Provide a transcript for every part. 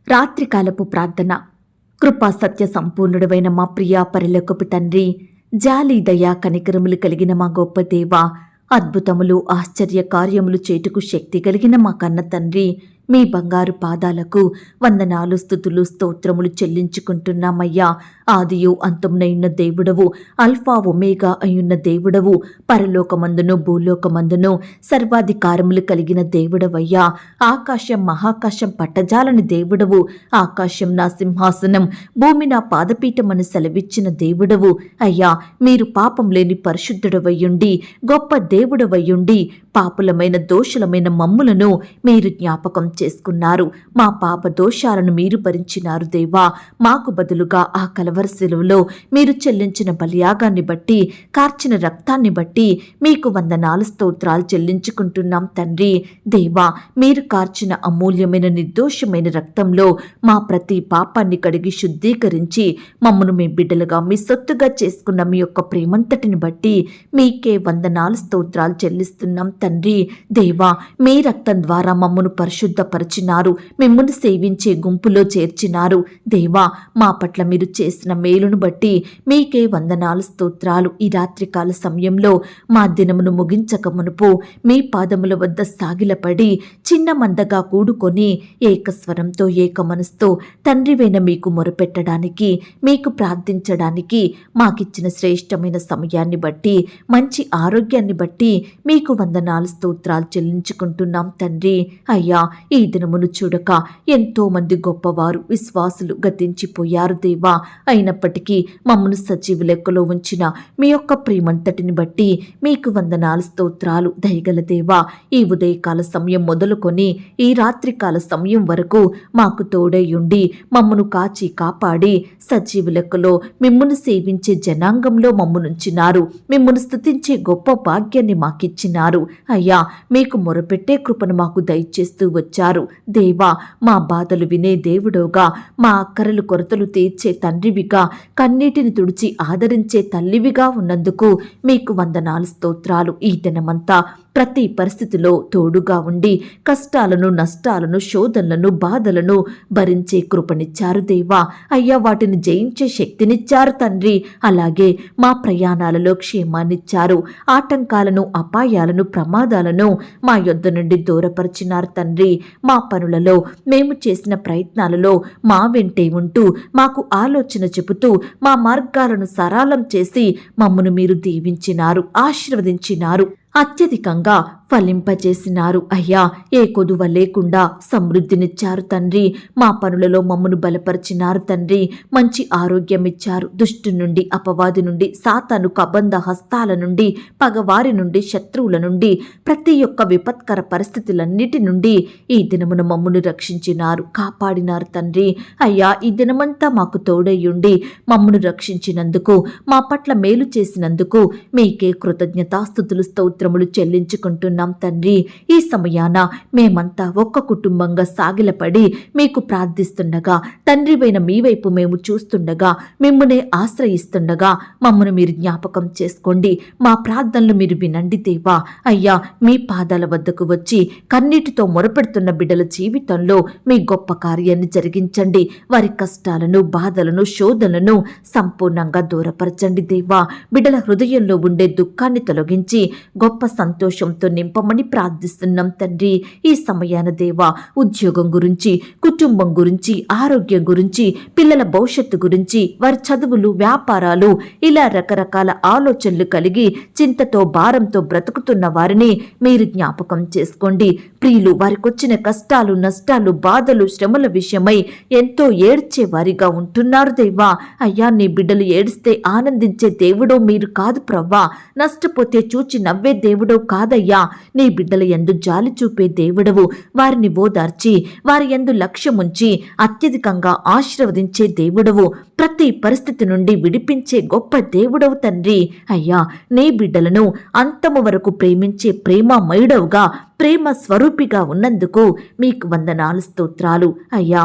రాత్రికాలపు ప్రార్థన. కృపా సత్య సంపూర్ణుడైన మా ప్రియా పరిలోకపు తండ్రి, జాలి దయా కనికరములు కలిగిన మా గొప్ప దేవా, అద్భుతములు ఆశ్చర్య కార్యములు చేటుకు శక్తి కలిగిన మా కన్న తండ్రి, మీ బంగారు పాదాలకు వందనాలు స్తుతులు స్తోత్రములు చెల్లించుకుంటున్నామయ్యా. ఆదియు అంతమునైన దేవుడవు, అల్ఫా ఒమేగా అయ్యున్న దేవుడవు, పరలోకమందును భూలోకమందును సర్వాధికారములు కలిగిన దేవుడవయ్యా. ఆకాశం మహాకాశం పట్టజాలని దేవుడవు, ఆకాశం నా సింహాసనం, భూమి నా పాదపీఠమని సెలవిచ్చిన దేవుడవు అయ్యా. మీరు పాపం లేని పరిశుద్ధుడవయ్యుండి, గొప్ప దేవుడవయ్యుండి, పాపులమైన దోషులమైన మమ్ములను మీరు జ్ఞాపకం చేసుకున్నారు. మా పాప దోషాలను మీరు భరించినారు దేవా. మాకు బదులుగా ఆ కలవరి శిలువలో మీరు చెల్లించిన బలియాగాన్ని బట్టి, కార్చిన రక్తాన్ని బట్టి మీకు వందనాలు స్తోత్రాలు చెల్లించుకుంటున్నాం తండ్రి. దేవా, మీరు కార్చిన అమూల్యమైన నిర్దోషమైన రక్తంలో మా ప్రతి పాపాన్ని కడిగి శుద్ధీకరించి మమ్మను మీ బిడ్డలుగా మీ సొత్తుగా చేసుకున్న మీ యొక్క ప్రేమంతటిని బట్టి మీకే వందనాలు స్తోత్రాలు చెల్లిస్తున్నాం తండ్రి. దేవా, మీ రక్తం ద్వారా మమ్మను పరిశుద్ధపరిచినారు, మిమ్మల్ని సేవించే గుంపులో చేర్చినారు. దేవా, మా పట్ల మీరు చేసిన మేలును బట్టి మీకే వందనాలు స్తోత్రాలు. ఈ రాత్రికాల సమయంలో మా దినమును ముగించక మునుపు మీ పాదముల వద్ద సాగిలపడి చిన్న మందగా కూడుకొని ఏకస్వరంతో ఏక మనసుతో తండ్రివైన మీకు మొరపెట్టడానికి, మీకు ప్రార్థించడానికి మాకిచ్చిన శ్రేష్టమైన సమయాన్ని బట్టి, మంచి ఆరోగ్యాన్ని బట్టి మీకు వందనాలు స్తోత్రాలు చెల్లించుకుంటున్నాం తండ్రి. అయ్యా, ఈ దినమును చూడక ఎంతో మంది గొప్పవారు విశ్వాసులు గతించిపోయారు దేవా. అయినప్పటికీ మమ్మను సజీవ లెక్కలో ఉంచిన మీ యొక్క ప్రేమంతటిని బట్టి మీకు వందనాలు స్తోత్రాలు. దయగల దేవా, ఈ ఉదయకాల సమయం మొదలుకొని ఈ రాత్రికాల సమయం వరకు మాకు తోడైయుండి మమ్మను కాచి కాపాడి సజీవ లెక్కలో మిమ్మును సేవించే జనాంగంలో మమ్మునుంచినారు. మిమ్మును స్తుతించే గొప్ప భాగ్యాన్ని మాకిచ్చినారు. అయ్యా, మీకు మొరపెట్టే కృపను మాకు దయచేస్తూ వచ్చారు దేవా. మా బాధలు వినే దేవుడోగా, మా అక్కరలు కొరతలు తీర్చే తండ్రివిగా, కన్నీటిని తుడిచి ఆదరించే తల్లివిగా ఉన్నందుకు మీకు వందనాలు స్తోత్రాలు. ఈ దినమంతా ప్రతి పరిస్థితిలో తోడుగా ఉండి కష్టాలను, నష్టాలను, శోధనలను, బాధలను భరించే కృపనిచ్చారు దేవా. అయ్యా, వాటిని జయించే శక్తినిచ్చారు తండ్రి. అలాగే మా ప్రయాణాలలో క్షేమాన్నిచ్చారు. ఆటంకాలను, అపాయాలను, ప్రమాదాలను మా యొద్ద నుండి దూరపరిచినారు తండ్రి. మా పనులలో, మేము చేసిన ప్రయత్నాలలో మా వెంటే ఉంటూ మాకు ఆలోచన చెబుతూ మా మార్గాలను సరళం చేసి మమ్మను మీరు దీవించినారు, ఆశీర్వదించినారు, అత్యధికంగా ఫలింపజేసినారు. అయ్యా, ఏ కొదువ లేకుండా సమృద్ధినిచ్చారు తండ్రి. మా పనులలో మమ్మను బలపరిచినారు తండ్రి. మంచి ఆరోగ్యం ఇచ్చారు. దుష్టు నుండి, అపవాది నుండి, సాతాను కబంధ హస్తాల నుండి, పగవారి నుండి, శత్రువుల నుండి, ప్రతి ఒక్క విపత్కర పరిస్థితులన్నిటి నుండి ఈ దినమున మమ్మను రక్షించినారు, కాపాడినారు తండ్రి. అయ్యా, ఈ దినమంతా మాకు తోడయ్యుండి మమ్మను రక్షించినందుకు, మా పట్ల మేలు చేసినందుకు మీకే కృతజ్ఞతాస్తుతులు స్తోత్రములు చెల్లించుకుంటున్నాం తండ్రి. ఈ సమయాన మేమంతా ఒక్క కుటుంబంగా సాగిలపడి మీకు ప్రార్థిస్తుండగా, తండ్రివైన మీ వైపు మేము చూస్తుండగా, మిమ్మునే ఆశ్రయిస్తుండగా మమ్మను మీరు జ్ఞాపకం చేసుకోండి. మా ప్రార్థనలు మీరు వినండి దేవా. అయ్యా, మీ పాదాల వద్దకు వచ్చి కన్నీటితో మొరపెడుతున్న బిడ్డల జీవితంలో మీ గొప్ప కార్యాన్ని జరిగించండి. వారి కష్టాలను, బాధలను, శోధనలను సంపూర్ణంగా దూరపరచండి దేవా. బిడ్డల హృదయంలో ఉండే దుఃఖాన్ని తొలగించి గొప్ప సంతోషంతో నింపమని ప్రార్థిస్తున్నాం తండ్రి. ఈ సమయాన దేవా, ఉద్యోగం గురించి, కుటుంబం గురించి, ఆరోగ్యం గురించి, పిల్లల భవిష్యత్తు గురించి, వారి చదువులు, వ్యాపారాలు, ఇలా రకరకాల ఆలోచనలు కలిగి చింతతో, భారంతో బ్రతుకుతున్న వారిని మీరు జ్ఞాపకం చేసుకోండి. ప్రియులు వారికొచ్చిన కష్టాలు, నష్టాలు, బాధలు, శ్రమల విషయమై ఎంతో ఏడ్చే వారిగా ఉంటున్నారు దేవా. అయ్యా, నీ బిడ్డలు ఏడిస్తే ఆనందించే దేవుడో మీరు కాదు ప్రవ్వా. నష్టపోతే చూచి నవ్వే దేవుడో కాదయ్యా. నీ బిడ్డల యందు జాలి చూపే దేవుడవు. వారిని ఓదార్చి వారి యందు లక్ష్యముంచి అత్యధికంగా ఆశీర్వదించే దేవుడవు. ప్రతి పరిస్థితి నుండి విడిపించే గొప్ప దేవుడవు తండ్రి. అయ్యా, నీ బిడ్డలను అంతము వరకు ప్రేమించే ప్రేమమయుడవుగా, ప్రేమ స్వరూపిగా ఉన్నందుకు మీకు వందనాలు స్తోత్రాలు. అయ్యా,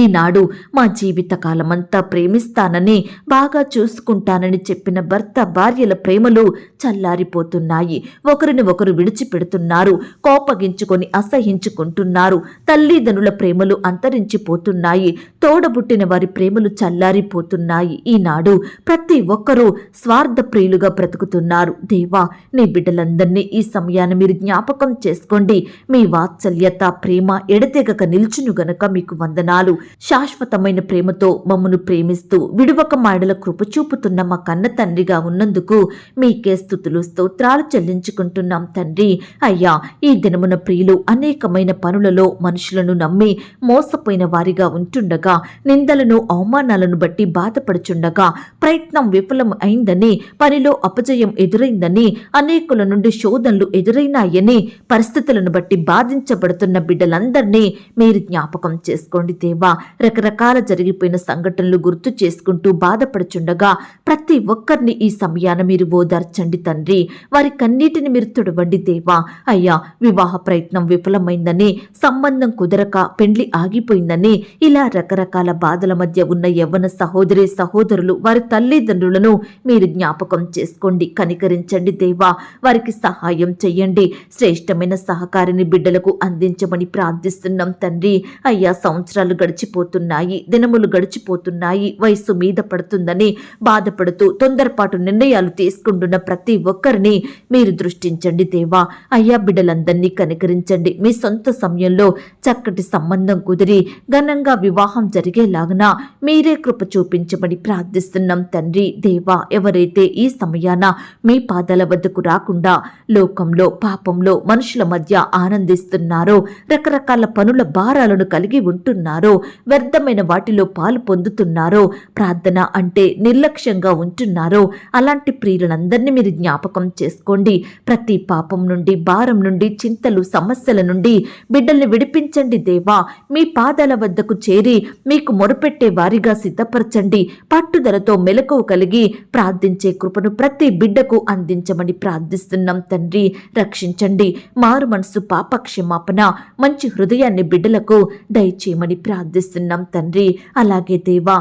ఈనాడు మా జీవితకాలమంతా ప్రేమిస్తానని, బాగా చూసుకుంటానని చెప్పిన భర్త భార్యల ప్రేమలు చల్లారిపోతున్నాయి. ఒకరిని ఒకరు విడిచిపెడుతున్నారు, కోపగించుకొని అసహించుకుంటున్నారు. తల్లిదండ్రుల ప్రేమలు అంతరించిపోతున్నాయి, తోడబుట్టిన వారి ప్రేమలు చల్లారిపోతున్నాయి. ఈనాడు ప్రతి ఒక్కరూ స్వార్థ ప్రియులుగా బ్రతుకుతున్నారు. దేవా, నీ బిడ్డలందరినీ ఈ సమయాన్ని మీరు జ్ఞాపకం చేసుకోండి. మీ వాత్సల్యత ప్రేమ ఎడతెగక నిల్చును గనక మీకు వందనాలు. శాశ్వతమైన ప్రేమతో మమ్మను ప్రేమిస్తూ విడువక మాడల కృప చూపుతున్న మా కన్న తండ్రిగా ఉన్నందుకు మీకే స్తుతులు స్తోత్రాలు చెల్లించుకుంటున్నాం తండ్రి. అయ్యా, ఈ దినమున ప్రియులు అనేకమైన పనులలో మనుషులను నమ్మి మోసపోయిన వారిగా ఉంటుండగా, నిందలను అవమానాలను బట్టి బాధపడుచుండగా, ప్రయత్నం విఫలం అయిందని, పనిలో అపజయం ఎదురైందని, అనేకుల నుండి శోధనలు ఎదురైనాయని పరిస్థితులను బట్టి బాధించబడుతున్న బిడ్డలందరినీ మీరు జ్ఞాపకం చేసుకోండి దేవా. రకరకాల జరిగిపోయిన సంఘటనలు గుర్తు చేసుకుంటూ బాధపడుచుండగా ప్రతి ఒక్కరిని ఈ సమయాన మీరు ఓదార్చండి తండ్రి. వారి కన్నీటిని మీరు తుడవండి దేవా. అయ్యా, వివాహ ప్రయత్నం విఫలమైందని, సంబంధం కుదరక పెండ్లి ఆగిపోయిందని, ఇలా రకరకాల బాధల మధ్య ఉన్న యవ్వన సహోదరి సహోదరులు, వారి తల్లిదండ్రులను మీరు జ్ఞాపకం చేసుకోండి, కనికరించండి దేవా. వారికి సహాయం చెయ్యండి. శ్రేష్టమైన సహకారిని బిడ్డలకు అందించమని ప్రార్థిస్తున్నాం తండ్రి. అయ్యా, సంవత్సరాలు గడిచిపోతున్నాయి, దినములు గడిచిపోతున్నాయి, వయస్సు మీద పడుతుందని బాధపడుతూ తొందరపాటు నిర్ణయాలు తీసుకుంటున్న ప్రతి ఒక్కరిని మీరు దృష్టించండి దేవా. అయ్యా, బిడ్డలందరినీ కనికరించండి. మీ సొంత సమయంలో చక్కటి సంబంధం కుదిరి ఘనంగా వివాహం జరిగేలాగున మీరే కృప చూపించమని ప్రార్థిస్తున్నాం తండ్రి. దేవా, ఎవరైతే ఈ సమయాన మీ పాదాల వద్దకు రాకుండా లోకంలో పాపంలో మనుషుల మధ్య ఆనందిస్తున్నారో, రకరకాల పనుల భారాలను కలిగి ఉంటున్నారో, వ్యర్థమైన వాటిలో పాలు పొందుతున్నారో, ప్రార్థన అంటే నిర్లక్ష్యంగా ఉంటున్నారో, అలాంటి ప్రియులందరినీ మీరు జ్ఞాపకం చేసుకోండి. ప్రతి పాపం నుండి, భారం నుండి, చింతలు సమస్యల నుండి బిడ్డల్ని విడిపించండి దేవా. మీ పాదాల వద్దకు చేరి మీకు మొరపెట్టే వారిగా సిద్ధపరచండి. పట్టుదలతో మెలకువ కలిగి ప్రార్థించే కృపను ప్రతి బిడ్డకు అందించమని ప్రార్థిస్తున్నాం తండ్రి. రక్షించండి. మారు మనసు, పాప క్షమాపణ, మంచి హృదయాన్ని బిడ్డలకు దయచేయమని ప్రార్థిస్తున్నాం తండ్రి. అలాగే దేవా,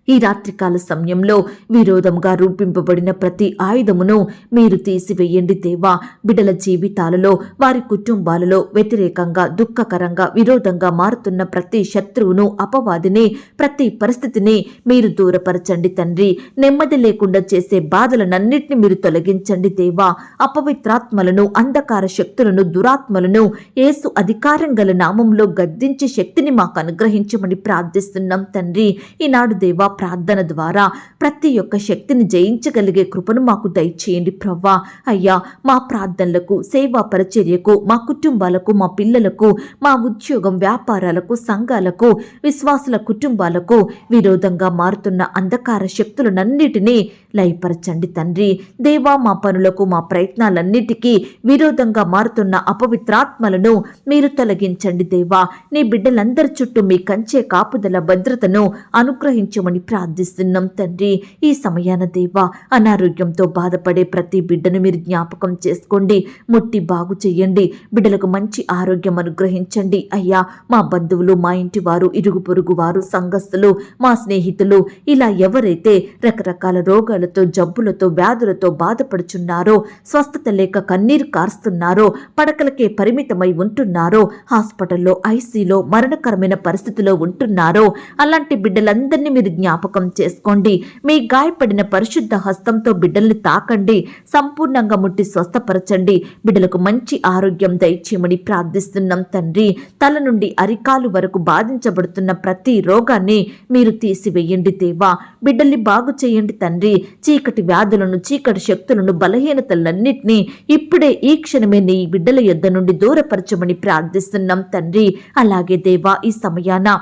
ఈ రాత్రికాల సమయంలో విరోధంగా రూపింపబడిన ప్రతి ఆయుధమును మీరు తీసివేయండి దేవా. బిడ్డల జీవితాలలో, వారి కుటుంబాలలో వ్యతిరేకంగా, దుఃఖకరంగా, విరోధంగా మారుతున్న ప్రతి శత్రువును, అపవాదిని, ప్రతి పరిస్థితిని మీరు దూరపరచండి తండ్రి. నెమ్మది లేకుండా చేసే బాధలనన్నింటినీ మీరు తొలగించండి దేవా. అపవిత్రాత్మలను, అంధకార శక్తులను, దురాత్మలను యేసు అధికారం గల నామంలో గద్దించే శక్తిని మాకు అనుగ్రహించమని ప్రార్థిస్తున్నాం తండ్రి. ఈనాడు దేవా, ప్రార్థన ద్వారా ప్రతి ఒక్క శక్తిని జయించగలిగే కృపను మాకు దయచేయండి ప్రవ్వా. అయ్యా, మా ప్రార్థనలకు, సేవా పరిచర్యకు, మా కుటుంబాలకు, మా పిల్లలకు, మా ఉద్యోగం, వ్యాపారాలకు, సంఘాలకు, విశ్వాసుల కుటుంబాలకు విరోధంగా మారుతున్న అంధకార శక్తులనన్నిటినీ లయపరచండి తండ్రి. దేవా, మా పనులకు, మా ప్రయత్నాలన్నిటికీ విరోధంగా మారుతున్న అపవిత్రాత్మలను మీరు తొలగించండి దేవా. నీ బిడ్డలందరి చుట్టూ మీ కంచే కాపుదల, భద్రతను అనుగ్రహించమని ప్రార్థిస్తున్నాం తండ్రి. ఈ సమయాన దేవా, అనారోగ్యంతో బాధపడే ప్రతి బిడ్డను మీరు జ్ఞాపకం చేసుకోండి, ముట్టి బాగు చెయ్యండి. బిడ్డలకు మంచి ఆరోగ్యం అనుగ్రహించండి అయ్యా. మా బంధువులు, మా ఇంటి వారు, ఇరుగు పొరుగు వారు, సంఘస్థులు, మా స్నేహితులు, ఇలా ఎవరైతే రకరకాల రోగాలతో, జబ్బులతో, వ్యాధులతో బాధపడుచున్నారో, స్వస్థత లేక కన్నీరు కారుస్తున్నారో, పడకలకే పరిమితమై ఉంటున్నారో, హాస్పిటల్లో, ఐసీలో మరణకరమైన పరిస్థితిలో ఉంటున్నారో, అలాంటి బిడ్డలందరినీ మీరు జ్ఞాపకం చేసుకోండి. మీ గాయపడిన పరిశుద్ధ హస్తంతో బిడ్డల్ని తాకండి, సంపూర్ణంగా ముట్టి స్వస్థపరచండి. బిడ్డలకు మంచి ఆరోగ్యం దయచేయమని ప్రార్థిస్తున్నాం తండ్రి. తల నుండి అరికాలు వరకు బాధించబడుతున్న ప్రతి రోగాన్ని మీరు తీసివేయండి దేవా. బిడ్డల్ని బాగు చేయండి తండ్రి. చీకటి వ్యాధులను, చీకటి శక్తులను, బలహీనతలన్నింటినీ ఇప్పుడే ఈ క్షణమే నీ బిడ్డల యొద్ద నుండి దూరపరచమని ప్రార్థిస్తున్నాం తండ్రి. అలాగే దేవా, ఈ సమయాన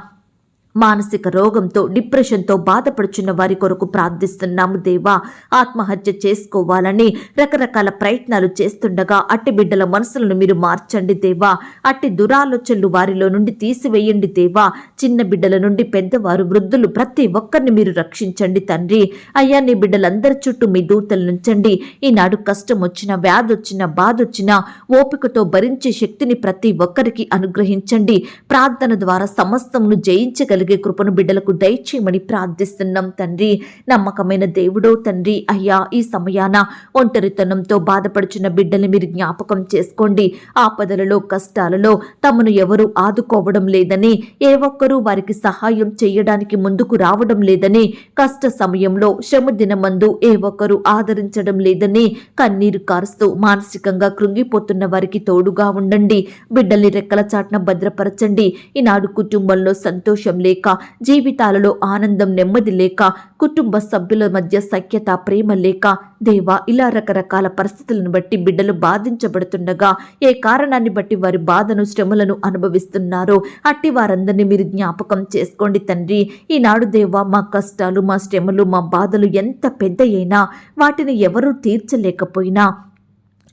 మానసిక రోగంతో, డిప్రెషన్తో బాధపడుచున్న వారి కొరకు ప్రార్థిస్తున్నాము దేవా. ఆత్మహత్య చేసుకోవాలని రకరకాల ప్రయత్నాలు చేస్తుండగా అట్టి బిడ్డల మనసులను మీరు మార్చండి దేవా. అట్టి దురాలోచనలు వారిలో నుండి తీసివేయండి దేవా. చిన్న బిడ్డల నుండి పెద్దవారు, వృద్ధులు, ప్రతి ఒక్కరిని మీరు రక్షించండి తండ్రి. అయ్యా, నీ బిడ్డలందరి చుట్టూ మీ దూతలు నుంచండి. ఈనాడు కష్టం వచ్చినా, వ్యాధి వచ్చినా, బాధ వచ్చినా ఓపికతో భరించే శక్తిని ప్రతి ఒక్కరికి అనుగ్రహించండి. ప్రార్థన ద్వారా సమస్తమును జయించగలిగే చేయగలిగే కృపను బిడ్డలకు దయచేయమని ప్రార్థిస్తున్నాం తండ్రి. నమ్మకమైన దేవుడో తండ్రి అయ్యా, ఈ సమయాన ఒంటరితనంతో బాధపడుచున్న బిడ్డల్ని మీరు జ్ఞాపకం చేసుకోండి. ఆపదలలో కష్టాలలో తమను ఎవరు ఆదుకోవడం లేదని, ఏ ఒక్కరూ వారికి సహాయం చేయడానికి ముందుకు రావడం లేదని, కష్ట సమయంలో శ్రమ దినమందు ఏ ఒక్కరూ ఆదరించడం లేదని కన్నీరు కారుస్తూ మానసికంగా కృంగిపోతున్న వారికి తోడుగా ఉండండి. బిడ్డల్ని రెక్కల చాటున భద్రపరచండి. ఈనాడు కుటుంబంలో సంతోషం లేక, జీవితాలలో ఆనందం నెమ్మది లేక, కుటుంబ సభ్యుల మధ్య సఖ్యత ప్రేమ లేక దేవా, ఇలా రకరకాల పరిస్థితులను బట్టి బిడ్డలు బాధించబడుతుండగా, ఏ కారణాన్ని బట్టి వారి బాధను శ్రమలను అనుభవిస్తున్నారో అట్టి వారందరినీ మీరు జ్ఞాపకం చేసుకోండి తండ్రి. ఈనాడు దేవా, మా కష్టాలు, మా శ్రమలు, మా బాధలు ఎంత పెద్దయైనా వాటిని ఎవరూ తీర్చలేకపోయినా,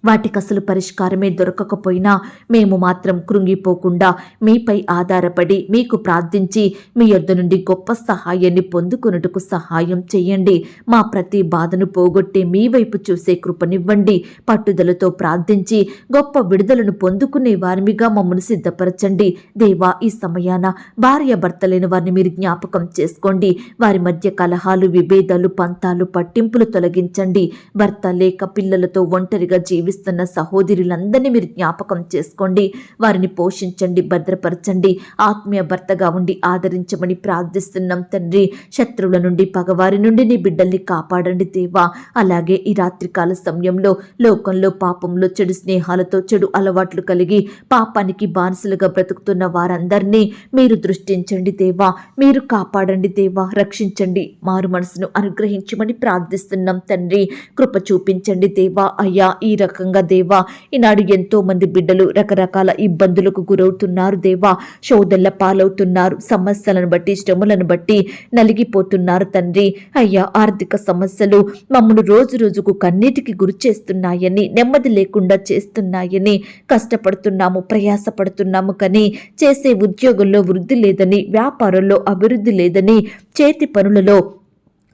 వాటికి అసలు పరిష్కారమే దొరకకపోయినా మేము మాత్రం కృంగిపోకుండా మీపై ఆధారపడి మీకు ప్రార్థించి మీ యొద్ద నుండి గొప్ప సహాయాన్ని పొందుకొనుటకు సహాయం చేయండి. మా ప్రతి బాధను పోగొట్టే మీ వైపు చూసే కృపనివ్వండి. పట్టుదలతో ప్రార్థించి గొప్ప విడుదలను పొందుకునే వారిమిగా మమ్మల్ని సిద్ధపరచండి. దేవా, ఈ సమయాన భార్య భర్త లేని వారిని మీరు జ్ఞాపకం చేసుకోండి. వారి మధ్య కలహాలు, విభేదాలు, పంతాలు, పట్టింపులు తొలగించండి. భర్త లేక పిల్లలతో ఒంటరిగా జీవిస్తున్న సహోదరులందరినీ మీరు జ్ఞాపకం చేసుకోండి. వారిని పోషించండి, భద్రపరచండి. ఆత్మీయ భర్తగా ఉండి ఆదరించమని ప్రార్థిస్తున్నాం తండ్రి. శత్రువుల నుండి, పగవారి నుండి నీ బిడ్డల్ని కాపాడండి దేవా. అలాగే ఈ రాత్రికాల సమయంలో లోకంలో పాపంలో చెడు స్నేహాలతో, చెడు అలవాట్లు కలిగి పాపానికి బానిసలుగా బ్రతుకుతున్న వారందరినీ మీరు దృష్టించండి దేవా. మీరు కాపాడండి దేవా, రక్షించండి. మారు మనసును అనుగ్రహించమని ప్రార్థిస్తున్నాం తండ్రి. కృప చూపించండి దేవా. అయ్యా, ఈ రకంగా దేవా, ఈనాడు ఎంతో మంది బిడ్డలు రకరకాల ఇబ్బందులకు గురవుతున్నారు దేవా. శోధనల పాలవుతున్నారు. సమస్యలను బట్టి, శ్రమలను బట్టి నలిగిపోతున్నారు తండ్రి. అయ్యా, ఆర్థిక సమస్యలు మమ్మల్ని రోజు రోజుకు కన్నీటికి గురి చేస్తున్నాయని, నెమ్మది లేకుండా చేస్తున్నాయని కష్టపడుతున్నాము, ప్రయాసపడుతున్నాము. కానీ చేసే ఉద్యోగంలో వృద్ధి లేదని, వ్యాపారంలో అభివృద్ధి లేదని, చేతి పనులలో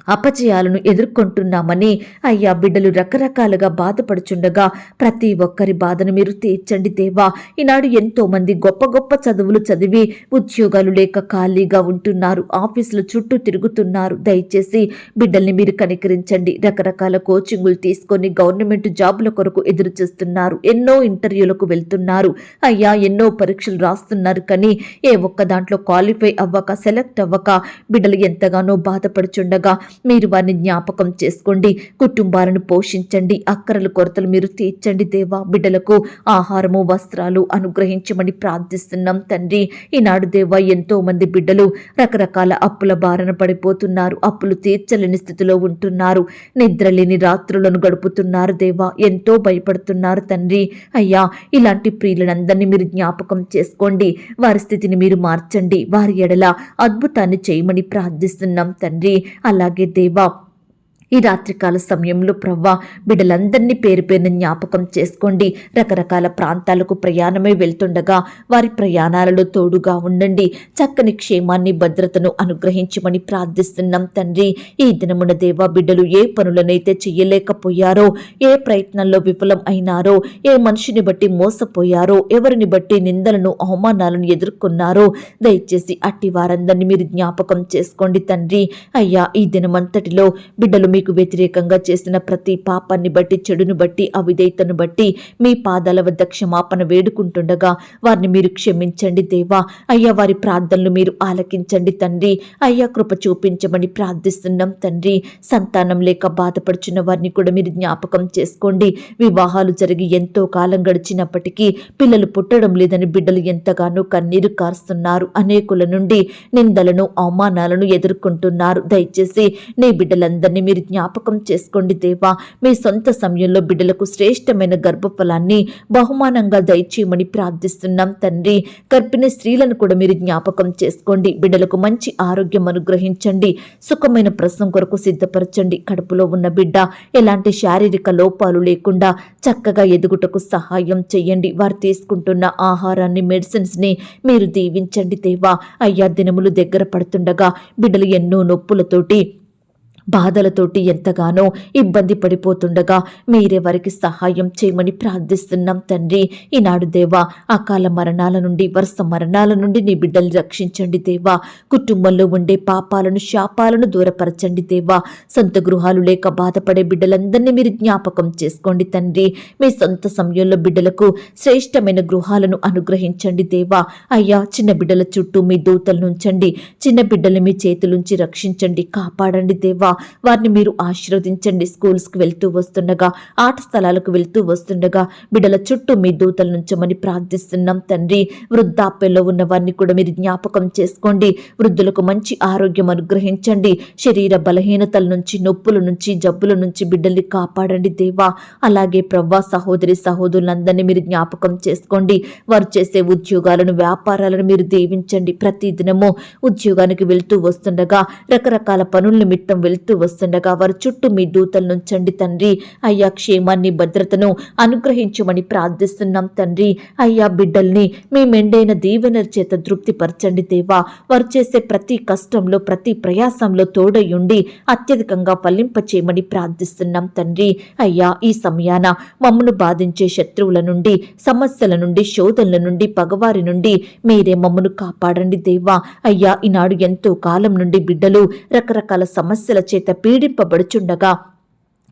అపజయాలను ఎదుర్కొంటున్నామని అయ్యా, బిడ్డలు రకరకాలుగా బాధపడుచుండగా ప్రతి ఒక్కరి బాధను మీరు తీర్చండి దేవా. ఈనాడు ఎంతో మంది గొప్ప గొప్ప చదువులు చదివి ఉద్యోగాలు లేక ఖాళీగా ఉంటున్నారు. ఆఫీసుల చుట్టూ తిరుగుతున్నారు. దయచేసి బిడ్డల్ని మీరు కనికరించండి. రకరకాల కోచింగులు తీసుకొని గవర్నమెంట్ జాబుల కొరకు ఎదురు చూస్తున్నారు. ఎన్నో ఇంటర్వ్యూలకు వెళ్తున్నారు. అయ్యా, ఎన్నో పరీక్షలు రాస్తున్నారు. కానీ ఏ ఒక్క దాంట్లో క్వాలిఫై అవ్వక, సెలెక్ట్ అవ్వక బిడ్డలు ఎంతగానో బాధపడుచుండగా మీరు వారిని జ్ఞాపకం చేసుకోండి. కుటుంబాలను పోషించండి. అక్కరలు, కొరతలు మీరు తీర్చండి దేవా. బిడ్డలకు ఆహారము, వస్త్రాలు అనుగ్రహించమని ప్రార్థిస్తున్నాం తండ్రి. ఈనాడు దేవా, ఎంతో మంది బిడ్డలు రకరకాల అప్పుల బారిన పడిపోతున్నారు. అప్పులు తీర్చలేని స్థితిలో ఉంటున్నారు. నిద్రలేని రాత్రులను గడుపుతున్నారు దేవా. ఎంతో భయపడుతున్నారు తండ్రి. అయ్యా, ఇలాంటి ప్రియులందరినీ మీరు జ్ఞాపకం చేసుకోండి. వారి స్థితిని మీరు మార్చండి. వారి ఎడల అద్భుతాన్ని చేయమని ప్రార్థిస్తున్నాం తండ్రి. అలాగే దేవా, ఈ రాత్రికాల సమయంలో ప్రవ్వా, బిడ్డలందరినీ పేరు పేరున జ్ఞాపకం చేసుకోండి. రకరకాల ప్రాంతాలకు ప్రయాణమై వెళ్తుండగా వారి ప్రయాణాలలో తోడుగా ఉండండి. చక్కని క్షేమాన్ని, భద్రతను అనుగ్రహించమని ప్రార్థిస్తున్నాం తండ్రి. ఈ దినమున దేవా, బిడ్డలు ఏ పనులనైతే చెయ్యలేకపోయారో, ఏ ప్రయత్నంలో విఫలం అయినారో, ఏ మనిషిని బట్టి మోసపోయారో, ఎవరిని బట్టి నిందలను, అవమానాలను ఎదుర్కొన్నారో దయచేసి అట్టి వారందరినీ మీరు జ్ఞాపకం చేసుకోండి తండ్రి. అయ్యా, ఈ దినమంతటిలో బిడ్డలు మీకు వ్యతిరేకంగా చేసిన ప్రతి పాపాన్ని బట్టి, చెడును బట్టి, అవిధేయతను బట్టి మీ పాదాల వద్ద క్షమాపణ వేడుకుంటుండగా వారిని మీరు క్షమించండి దేవా. అయ్యా, వారి ప్రార్థనలు మీరు ఆలకించండి తండ్రి. అయ్యా, కృప చూపించమని ప్రార్థిస్తున్నాం తండ్రి. సంతానం లేక బాధపడుచున్న వారిని కూడా మీరు జ్ఞాపకం చేసుకోండి. వివాహాలు జరిగి ఎంతో కాలం గడిచినప్పటికీ పిల్లలు పుట్టడం లేదని బిడ్డలు ఎంతగానో కన్నీరు కారుస్తున్నారు. అనేకుల నుండి నిందలను, అవమానాలను ఎదుర్కొంటున్నారు. దయచేసి నీ బిడ్డలందరినీ మీరు జ్ఞాపకం చేసుకోండి దేవా. మీ సొంత సమయంలో బిడ్డలకు శ్రేష్టమైన గర్భఫలాన్ని బహుమానంగా దయచేయమని ప్రార్థిస్తున్నాం తండ్రి. గర్భిణీ స్త్రీలను కూడా మీరు జ్ఞాపకం చేసుకోండి. బిడ్డలకు మంచి ఆరోగ్యం అనుగ్రహించండి. సుఖమైన ప్రసవం కొరకు సిద్ధపరచండి. కడుపులో ఉన్న బిడ్డ ఎలాంటి శారీరక లోపాలు లేకుండా చక్కగా ఎదుగుటకు సహాయం చేయండి. వారు తీసుకుంటున్న ఆహారాన్ని, మెడిసిన్స్ని మీరు దీవించండి దేవా. అయ్యా, దినములు దగ్గర పడుతుండగా బిడ్డలు ఎన్నో నొప్పులతోటి బాధలతోటి ఎంతగానో ఇబ్బంది పడిపోతుండగా మీరే వారికి సహాయం చేయమని ప్రార్థిస్తున్నాం తండ్రి. ఈనాడు దేవా, అకాల మరణాల నుండి, వరుస మరణాల నుండి నీ బిడ్డల్ని రక్షించండి దేవా. కుటుంబంలో ఉండే పాపాలను, శాపాలను దూరపరచండి దేవా. సొంత గృహాలు లేక బాధపడే బిడ్డలందరినీ మీరు జ్ఞాపకం చేసుకోండి తండ్రి. మీ సొంత సమయంలో బిడ్డలకు శ్రేష్టమైన గృహాలను అనుగ్రహించండి దేవా. అయ్యా, చిన్న బిడ్డల చుట్టూ మీ దూతలను ఉంచండి. చిన్న బిడ్డల్ని మీ చేతులుంచి రక్షించండి, కాపాడండి దేవా. వారిని మీరు ఆశీర్వదించండి. స్కూల్స్కి వెళ్తూ వస్తుండగా, ఆట స్థలాలకు వెళ్తూ వస్తుండగా బిడ్డల చుట్టూ మీ దూతల నుంచమని ప్రార్థిస్తున్నాం తండ్రి. వృద్ధాప్యంలో ఉన్న వారిని కూడా మీరు జ్ఞాపకం చేసుకోండి. వృద్ధులకు మంచి ఆరోగ్యం అనుగ్రహించండి. శరీర బలహీనతల నుంచి, నొప్పుల నుంచి, జబ్బుల నుంచి బిడ్డల్ని కాపాడండి దేవా. అలాగే ప్రవ్వా, సహోదరి సహోదరులందరినీ మీరు జ్ఞాపకం చేసుకోండి. వారు చేసే ఉద్యోగాలను, వ్యాపారాలను మీరు దీవించండి. ప్రతి దినము ఉద్యోగానికి వెళ్తూ వస్తుండగా, రకరకాల పనుల నిమిత్తం వెళ్తూ వస్తుండగా వారి చుట్టూ మీ దూతలను ఉంచండి తండ్రి. అయ్యా, క్షేమాన్ని, భద్రతను అనుగ్రహించమని ప్రార్థిస్తున్నాం తండ్రి. అయ్యా, బిడ్డల్ని మీ మెండైన దీవెనల చేత తృప్తిపరచండి దేవా. వారు చేసే ప్రతి కష్టంలో, ప్రతి ప్రయాసంలో తోడయుండి అత్యధికంగా ఫలింపచేయమని ప్రార్థిస్తున్నాం తండ్రి. అయ్యా, ఈ సమయాన మమ్మను బాధించే శత్రువుల నుండి, సమస్యల నుండి, శోధనల నుండి, పగవారి నుండి మీరే మమ్మను కాపాడండి దేవా. అయ్యా, ఈనాడు ఎంతో కాలం నుండి బిడ్డలు రకరకాల సమస్యల చేత పీడింపబడుచుండగా,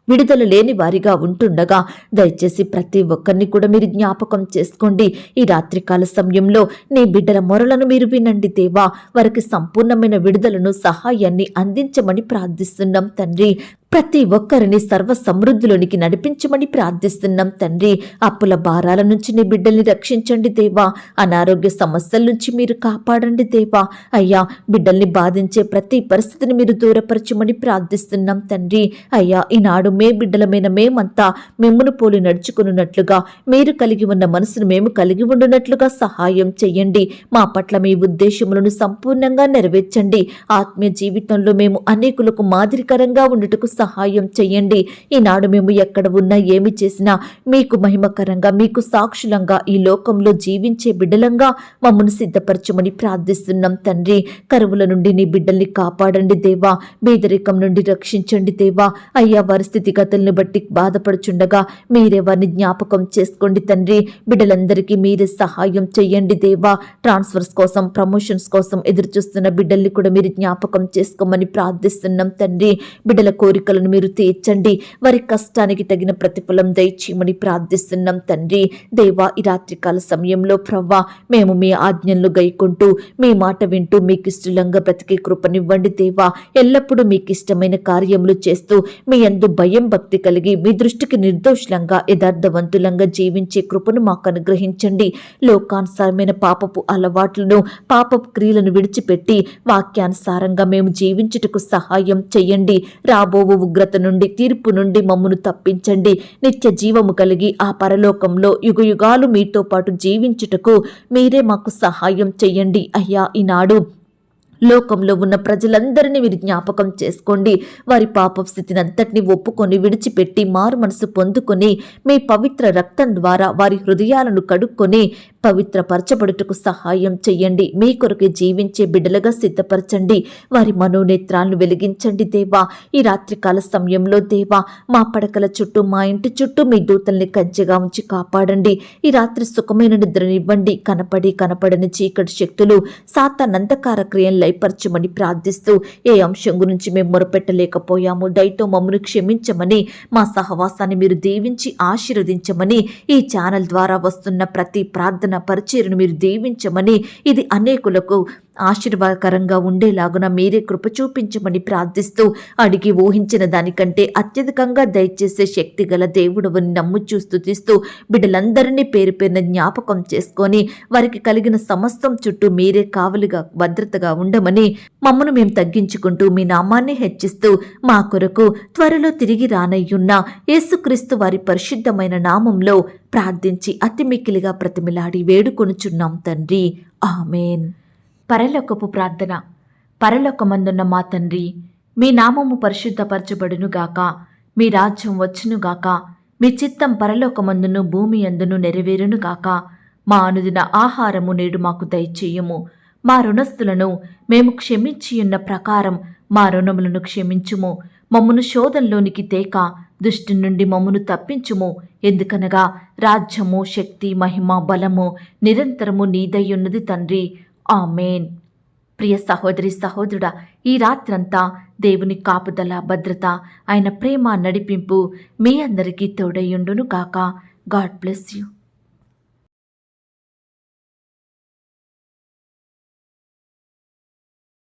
విడుదల లేని వారిగా ఉంటుండగా దయచేసి ప్రతి ఒక్కరిని కూడా మీరు జ్ఞాపకం చేసుకోండి. ఈ రాత్రికాల సమయంలో నీ బిడ్డల మొరలను మీరు వినండి దేవా. వారికి సంపూర్ణమైన విడుదలను, సహాయాన్ని అందించమని ప్రార్థిస్తున్నాం తండ్రి. ప్రతి ఒక్కరిని సర్వ సమృద్ధిలోనికి నడిపించమని ప్రార్థిస్తున్నాం తండ్రి. అప్పుల భారాల నుంచి నీ బిడ్డల్ని రక్షించండి దేవా. అనారోగ్య సమస్యల నుంచి మీరు కాపాడండి దేవా. అయ్యా, బిడ్డల్ని బాధించే ప్రతి పరిస్థితిని మీరు దూరపరచమని ప్రార్థిస్తున్నాం తండ్రి. అయ్యా, ఈనాడు మే బిడ్డలమైన మేమంతా మిమ్మును పోలి నడుచుకున్నట్లుగా, మీరు కలిగి ఉన్న మనసును మేము కలిగి ఉండునట్లుగా సహాయం చెయ్యండి. మా పట్ల మీ ఉద్దేశములను సంపూర్ణంగా నెరవేర్చండి. ఆత్మీయ జీవితంలో మేము అనేకులకు మాదిరికరంగా ఉండుటకు సహాయం చెయ్యండి. ఈనాడు మేము ఎక్కడ ఉన్నా, ఏమి చేసినా మీకు మహిమకరంగా, మీకు సాక్షులంగా ఈ లోకంలో జీవించే బిడ్డలంగా మమ్మను సిద్ధపరచమని ప్రార్థిస్తున్నాం తండ్రి. కరువుల నుండి నీ బిడ్డల్ని కాపాడండి దేవా. బీదరికం నుండి రక్షించండి దేవా. అయ్యా, వారి స్థితిగతుల్ని బట్టి బాధపడుచుండగా మీరే వారిని జ్ఞాపకం చేసుకోండి తండ్రి. బిడ్డలందరికీ మీరే సహాయం చెయ్యండి దేవా. ట్రాన్స్ఫర్స్ కోసం, ప్రమోషన్స్ కోసం ఎదురు చూస్తున్న బిడ్డల్ని కూడా మీరు జ్ఞాపకం చేసుకోమని ప్రార్థిస్తున్నాం తండ్రి. బిడ్డల కోరికలను మీరు తీర్చండి. వారి కష్టానికి తగిన ప్రతిఫలం దయచేయమని ప్రార్థిస్తున్నాం తండ్రి. దేవా, ఈ రాత్రికాల సమయంలో ప్రవ్వా, మేము మీ ఆజ్ఞలను గైకుంటూ, మీ మాట వింటూ మీకు ఇష్టంగా బ్రతికే కృపనివ్వండి దేవా. ఎల్లప్పుడూ మీకు ఇష్టమైన కార్యములు చేస్తూ మీ యందు భయం, భక్తి కలిగి మీ దృష్టికి నిర్దోషులంగా, యథార్థవంతులంగా జీవించే కృపను మాకు అనుగ్రహించండి. లోకానుసారమైన పాపపు అలవాట్లను, పాపపు క్రియలను విడిచిపెట్టి వాక్యానుసారంగా మేము జీవించుటకు సహాయం చెయ్యండి. రాబో ఉగ్రత నుండి, తీర్పు నుండి మమ్మను తప్పించండి. నిత్య జీవము కలిగి ఆ పరలోకంలో యుగయుగాలు మీతో పాటు జీవించుటకు మీరే మాకు సహాయం చెయ్యండి. అయ్యా, ఈనాడు లోకంలో ఉన్న ప్రజలందరినీ మీరు జ్ఞాపకం చేసుకోండి. వారి పాప స్థితిని అంతటినీ ఒప్పుకొని, విడిచిపెట్టి, మారు మనసు పొందుకొని మీ పవిత్ర రక్తం ద్వారా వారి హృదయాలను కడుక్కొని పవిత్రపరచబడుటకు సహాయం చెయ్యండి. మీ కొరకు జీవించే బిడ్డలుగా సిద్ధపరచండి. వారి మనోనేత్రాలను వెలిగించండి దేవా. ఈ రాత్రికాల సమయంలో దేవా, మా పడకల చుట్టూ, మా ఇంటి చుట్టూ మీ దూతల్ని కంచెగా ఉంచి కాపాడండి. ఈ రాత్రి సుఖమైన నిద్రనివ్వండి. కనపడని చీకటి శక్తులు, సాతాన్ అంధకార క్రియలు లయపరచమని ప్రార్థిస్తూ, ఏ అంశం గురించి మేము మొరపెట్టలేకపోయాము దయతో మమ్మల్ని క్షమించమని, మా సహవాసాన్ని మీరు దీవించి ఆశీర్వదించమని, ఈ ఛానల్ ద్వారా వస్తున్న ప్రతి ప్రార్థన పరిచర్యను మీరు దీవించమని, ఇది అనేకులకు ఆశీర్వాదకరంగా ఉండేలాగున మీరే కృప చూపించమని ప్రార్థిస్తూ, అడిగి ఊహించిన దానికంటే అత్యధికంగా దయచేసే శక్తి గల దేవుడవని నమ్ముచూ స్తుతిస్తూ, బిడ్డలందరినీ పేరు పేరున జ్ఞాపకం చేసుకొని వారికి కలిగిన సమస్తం చుట్టూ మీరే కావలిగా, భద్రతగా ఉండమని, మమ్మను మేము తగ్గించుకుంటూ మీ నామాన్ని హెచ్చిస్తూ, మా కొరకు త్వరలో తిరిగి రానయ్యున్న యేసుక్రీస్తు వారి పరిశుద్ధమైన నామంలో ప్రార్థించి అతి మిక్కిలిగా ప్రతిమిలాడి వేడుకొనుచున్నాం తండ్రి. ఆమేన్. పరలోకపు ప్రార్థన. పరలోకమందున్న మా తండ్రి, మీ నామము పరిశుద్ధపరచబడునుగాక, మీ రాజ్యం వచ్చునుగాక, మీ చిత్తం పరలోకమందును భూమి అందును నెరవేరునుగాక. మా అనుదిన ఆహారము నేడు మాకు దయచేయము. మా రుణస్థులను మేము క్షమించియున్న ప్రకారం మా రుణములను క్షమించుము. మమ్మును శోధంలోనికి తేక దుష్టు నుండి మమ్మును తప్పించుము. ఎందుకనగా రాజ్యము, శక్తి, మహిమ, బలము నిరంతరము నీదయ్యున్నది తండ్రి. ఆమేన్. ప్రియ సహోదరి సహోదరుడా, ఈ రాత్రంతా దేవుని కాపుదల, భద్రత, ఆయన ప్రేమ, నడిపింపు మీ అందరికీ తోడయ్యుండును గాక. God bless you.